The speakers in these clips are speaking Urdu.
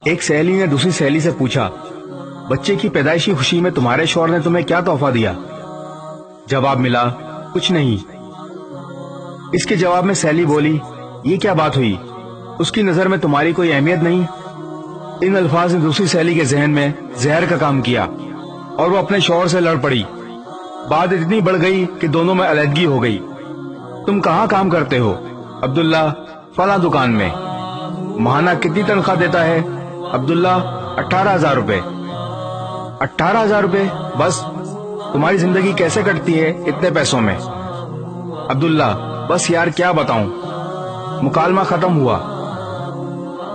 ایک سہیلی نے دوسری سہیلی سے پوچھا، بچے کی پیدائشی خوشی میں تمہارے شوہر نے تمہیں کیا تحفہ دیا؟ جواب ملا، کچھ نہیں۔ اس کے جواب میں سہیلی بولی، یہ کیا بات ہوئی؟ اس کی نظر میں تمہاری کوئی اہمیت نہیں؟ ان الفاظ نے دوسری سہیلی کے ذہن میں زہر کا کام کیا اور وہ اپنے شوہر سے لڑ پڑی۔ بات اتنی بڑھ گئی کہ دونوں میں علیحدگی ہو گئی۔ تم کہاں کام کرتے ہو؟ عبداللہ، فلاں دکان میں۔ ماہانہ کتنی تنخواہ دیتا ہے؟ عبداللہ، 18,000 روپے۔ 18,000 روپے؟ بس؟ تمہاری زندگی کیسے کٹتی ہے اتنے پیسوں میں؟ عبداللہ، بس یار کیا بتاؤں۔ مکالمہ ختم ہوا۔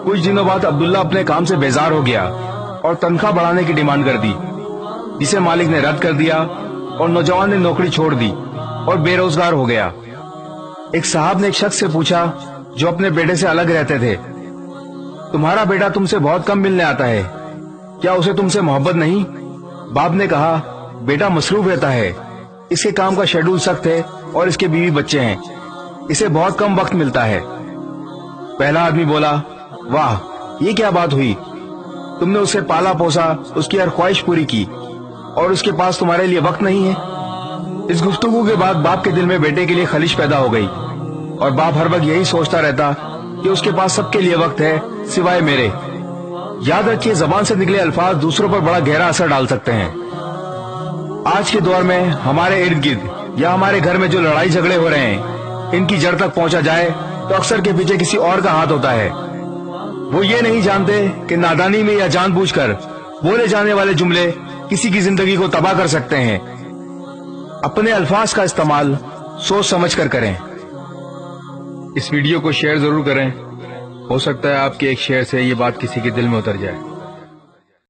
کچھ دنوں بعد عبداللہ اپنے کام سے بیزار ہو گیا اور تنخواہ بڑھانے کی ڈیمانڈ کر دی، جسے مالک نے رد کر دیا اور نوجوان نے نوکری چھوڑ دی اور بے روزگار ہو گیا۔ ایک صاحب نے ایک شخص سے پوچھا جو اپنے بیٹے سے الگ رہتے تھے، تمہارا بیٹا تم سے بہت کم ملنے آتا ہے، کیا اسے تم سے محبت نہیں؟ باپ نے کہا، بیٹا مصروف رہتا ہے، اس کے کام کا شیڈول سخت ہے اور اس کے بیوی بچے ہیں، اسے بہت کم وقت ملتا ہے۔ پہلا آدمی بولا، واہ، یہ کیا بات ہوئی؟ تم نے اسے پالا پوسا، اس کی ہر خواہش پوری کی، اور اس کے پاس تمہارے لیے وقت نہیں ہے؟ اس گفتگو کے بعد باپ کے دل میں بیٹے کے لیے خلش پیدا ہو گئی، اور باپ ہر وقت یہی سوچتا رہتا کہ اس کے پاس سب کے لیے وقت ہے سوائے میرے۔ یاد رکھیے، زبان سے نکلے الفاظ دوسروں پر بڑا گہرا اثر ڈال سکتے ہیں۔ آج کے دور میں ہمارے ارد گرد یا ہمارے گھر میں جو لڑائی جھگڑے ہو رہے ہیں، ان کی جڑ تک پہنچا جائے تو اکثر کے پیچھے کسی اور کا ہاتھ ہوتا ہے۔ وہ یہ نہیں جانتے کہ نادانی میں یا جان بوجھ کر بولے جانے والے جملے کسی کی زندگی کو تباہ کر سکتے ہیں۔ اپنے الفاظ کا استعمال سوچ سمجھ کر کریں۔ اس ویڈیو کو شیئر ضرور کریں، ہو سکتا ہے آپ کے ایک شیئر سے یہ بات کسی کے دل میں اتر جائے۔